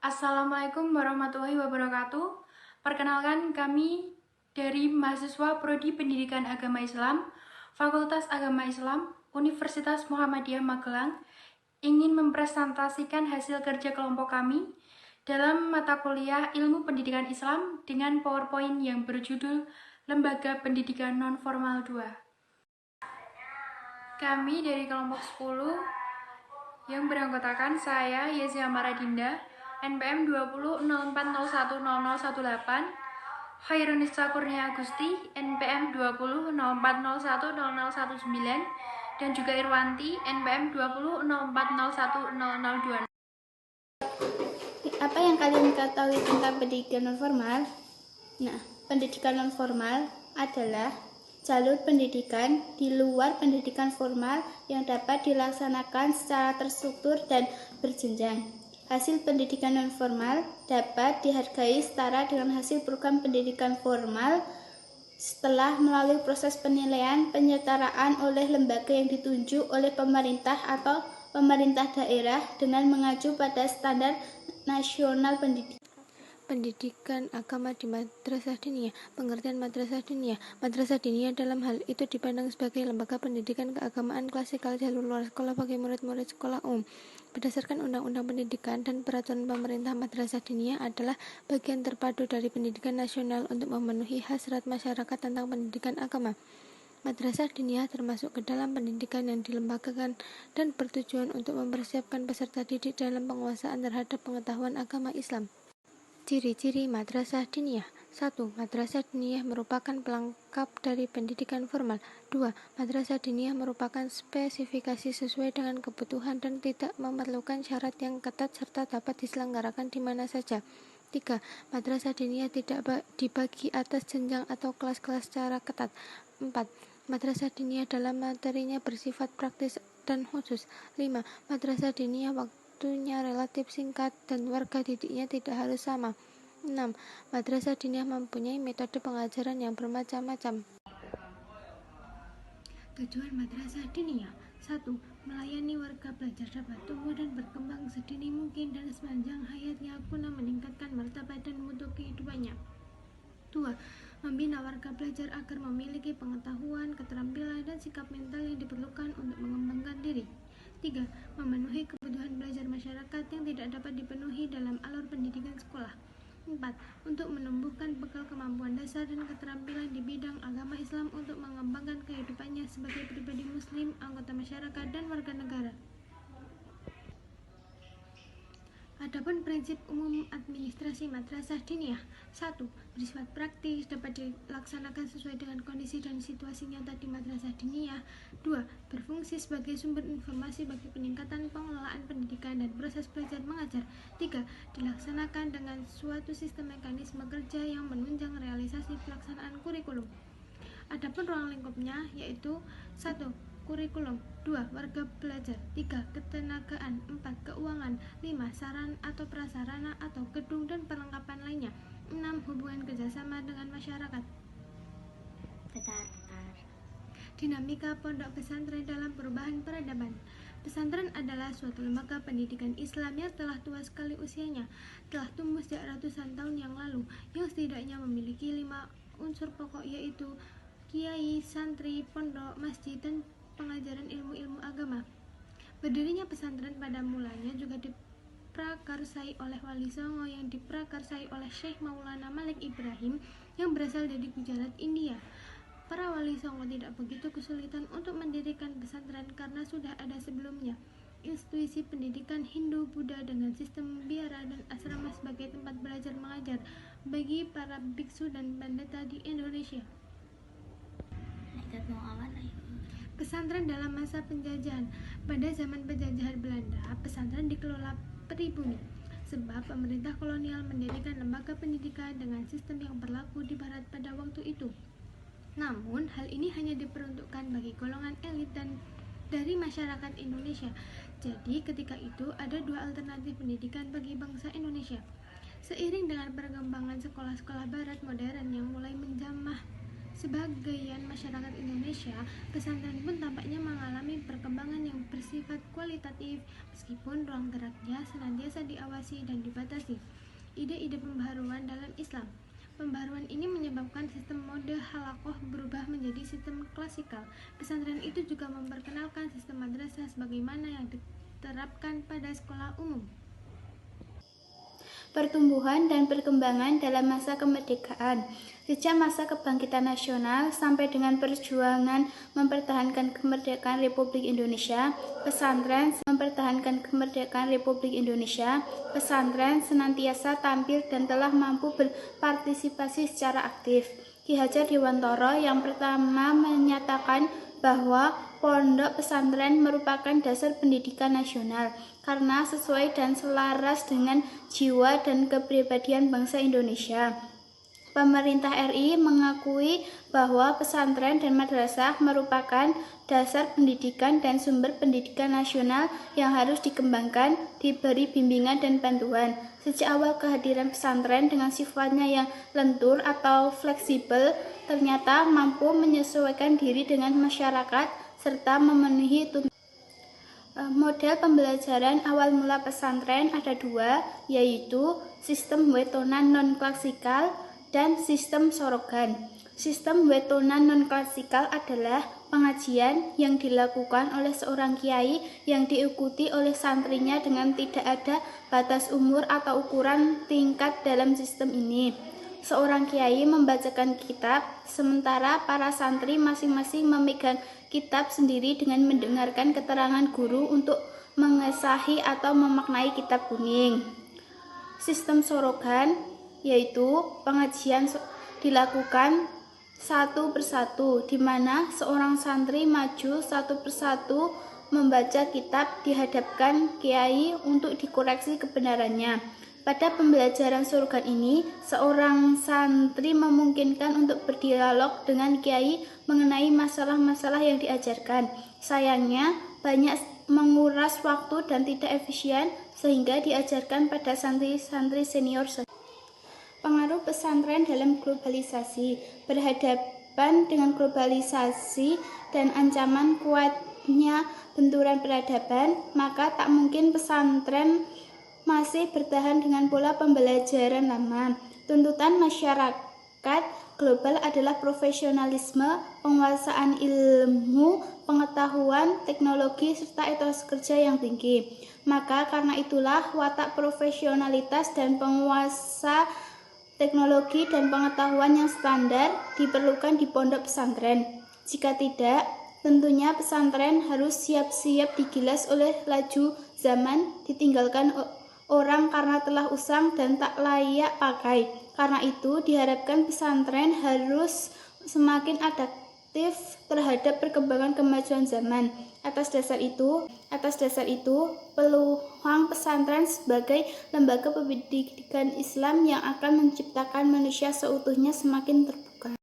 Assalamualaikum warahmatullahi wabarakatuh. Perkenalkan, kami dari mahasiswa Prodi Pendidikan Agama Islam, Fakultas Agama Islam, Universitas Muhammadiyah Magelang, ingin mempresentasikan hasil kerja kelompok kami dalam mata kuliah Ilmu Pendidikan Islam dengan PowerPoint yang berjudul Lembaga Pendidikan Non-Formal 2. Kami dari kelompok 10 yang beranggotakan saya, Yezia Maradinda, NPM 2004010018, Khairunisa Kurnia Agusti, NPM 2004010019, dan juga Irwanti, NPM 2004010020. Apa yang kalian ketahui tentang pendidikan non-formal? Nah, pendidikan non-formal adalah jalur pendidikan di luar pendidikan formal yang dapat dilaksanakan secara terstruktur dan berjenjang. Hasil pendidikan non-formal dapat dihargai setara dengan hasil program pendidikan formal setelah melalui proses penilaian penyetaraan oleh lembaga yang ditunjuk oleh pemerintah atau pemerintah daerah dengan mengacu pada standar nasional pendidikan. Pendidikan agama di madrasah diniyah. Pengertian madrasah diniyah. Madrasah diniyah dalam hal itu dipandang sebagai lembaga pendidikan keagamaan klasikal jalur luar sekolah bagi murid-murid sekolah umum. Berdasarkan Undang-Undang Pendidikan dan Peraturan Pemerintah, madrasah diniyah adalah bagian terpadu dari pendidikan nasional untuk memenuhi hasrat masyarakat tentang pendidikan agama. Madrasah diniyah termasuk ke dalam pendidikan yang dilembagakan dan bertujuan untuk mempersiapkan peserta didik dalam penguasaan terhadap pengetahuan agama Islam. Ciri-ciri madrasah diniyah. 1. Madrasah diniyah merupakan pelengkap dari pendidikan formal. 2. Madrasah diniyah merupakan spesifikasi sesuai dengan kebutuhan dan tidak memerlukan syarat yang ketat serta dapat diselenggarakan di mana saja. 3. Madrasah diniyah tidak dibagi atas jenjang atau kelas-kelas secara ketat. 4. Madrasah diniyah dalam materinya bersifat praktis dan khusus. 5. Madrasah diniyah waktunya relatif singkat dan warga didiknya tidak harus sama. 6. Madrasah diniyah mempunyai metode pengajaran yang bermacam-macam. Tujuan madrasah diniyah: 1. Melayani warga belajar dapat tumbuh dan berkembang sedini mungkin dan sepanjang hayatnya guna meningkatkan martabat dan mutu kehidupannya. 2. Membina warga belajar agar memiliki pengetahuan, keterampilan, dan sikap mental yang diperlukan untuk mengembangkan diri. 3. Memenuhi kebutuhan belajar masyarakat yang tidak dapat dipenuhi dalam alur pendidikan sekolah. 4. Untuk menumbuhkan bekal kemampuan dasar dan keterampilan di bidang agama Islam untuk mengembangkan kehidupannya sebagai pribadi muslim, anggota masyarakat, dan warga negara. Adapun prinsip umum administrasi madrasah diniyah: 1. Bersifat praktis, dapat dilaksanakan sesuai dengan kondisi dan situasi nyata di madrasah diniyah. 2. Berfungsi sebagai sumber informasi bagi peningkatan pengelolaan pendidikan dan proses belajar mengajar. 3. Dilaksanakan dengan suatu sistem mekanisme kerja yang menunjang realisasi pelaksanaan kurikulum. Adapun ruang lingkupnya yaitu: 1. Kurikulum. 2. Warga belajar. 3. Ketenagaan. 4. Keuangan. 5. Saran atau prasarana atau gedung dan perlengkapan lainnya. 6. Hubungan kerjasama dengan masyarakat. Dinamika pondok pesantren dalam perubahan peradaban. Pesantren adalah suatu lembaga pendidikan Islam yang telah tua sekali usianya, telah tumbuh sejak ratusan tahun yang lalu, yang setidaknya memiliki 5 unsur pokok, yaitu kiai, santri, pondok, masjid, dan pengajaran ilmu-ilmu agama. Berdirinya pesantren pada mulanya juga diprakarsai oleh Wali Songo yang diprakarsai oleh Syekh Maulana Malik Ibrahim yang berasal dari Gujarat, India. Para Wali Songo tidak begitu kesulitan untuk mendirikan pesantren karena sudah ada sebelumnya institusi pendidikan Hindu Buddha dengan sistem biara dan asrama sebagai tempat belajar mengajar bagi para biksu dan pendeta di Indonesia. Pesantren dalam masa penjajahan. Pada zaman penjajahan Belanda, pesantren dikelola pribumi, sebab pemerintah kolonial mendirikan lembaga pendidikan dengan sistem yang berlaku di barat pada waktu itu. Namun, hal ini hanya diperuntukkan bagi golongan elit dan dari masyarakat Indonesia. Jadi, ketika itu ada 2 alternatif pendidikan bagi bangsa Indonesia. Seiring dengan perkembangan sekolah-sekolah barat modern yang mulai menjamah Sebagian masyarakat Indonesia, pesantren pun tampaknya mengalami perkembangan yang bersifat kualitatif, meskipun ruang geraknya senantiasa diawasi dan dibatasi. Ide-ide pembaharuan dalam Islam. Pembaharuan ini menyebabkan sistem mode halakoh berubah menjadi sistem klasikal. Pesantren itu juga memperkenalkan sistem madrasah sebagaimana yang diterapkan pada sekolah umum. Pertumbuhan dan perkembangan dalam masa kemerdekaan. Sejak masa kebangkitan nasional sampai dengan perjuangan mempertahankan kemerdekaan Republik Indonesia, pesantren senantiasa tampil dan telah mampu berpartisipasi secara aktif. Ki Hajar Dewantara yang pertama menyatakan bahwa pondok pesantren merupakan dasar pendidikan nasional karena sesuai dan selaras dengan jiwa dan kepribadian bangsa Indonesia. Pemerintah RI mengakui bahwa pesantren dan madrasah merupakan dasar pendidikan dan sumber pendidikan nasional yang harus dikembangkan, diberi bimbingan dan bantuan. Sejak awal kehadiran pesantren dengan sifatnya yang lentur atau fleksibel ternyata mampu menyesuaikan diri dengan masyarakat serta memenuhi tuntutan. Model pembelajaran awal mula pesantren ada dua, yaitu sistem wetonan non-klasikal dan sistem sorogan. Sistem wetonan non-klasikal adalah pengajian yang dilakukan oleh seorang kiai yang diikuti oleh santrinya dengan tidak ada batas umur atau ukuran tingkat dalam sistem ini. Seorang kiai membacakan kitab, sementara para santri masing-masing memegang kitab sendiri dengan mendengarkan keterangan guru untuk mengesahi atau memaknai kitab kuning. Sistem sorogan yaitu pengajian dilakukan satu persatu, di mana seorang santri maju satu persatu membaca kitab di hadapan kiai untuk dikoreksi kebenarannya. Pada pembelajaran sorogan ini, seorang santri memungkinkan untuk berdialog dengan kiai mengenai masalah-masalah yang diajarkan. Sayangnya, banyak menguras waktu dan tidak efisien sehingga diajarkan pada santri-santri senior saja. Pengaruh pesantren dalam globalisasi. Berhadapan dengan globalisasi dan ancaman kuatnya benturan peradaban, maka tak mungkin pesantren masih bertahan dengan pola pembelajaran lama. Tuntutan masyarakat global adalah profesionalisme, penguasaan ilmu, pengetahuan, teknologi, serta etos kerja yang tinggi. Maka karena itulah watak profesionalitas dan penguasa teknologi dan pengetahuan yang standar diperlukan di pondok pesantren. Jika tidak, tentunya pesantren harus siap-siap digilas oleh laju zaman, ditinggalkan orang karena telah usang dan tak layak pakai. Karena itu, diharapkan pesantren harus semakin adaptif terhadap perkembangan kemajuan zaman. Atas dasar itu, peluang pesantren sebagai lembaga pendidikan Islam yang akan menciptakan manusia seutuhnya semakin terbuka.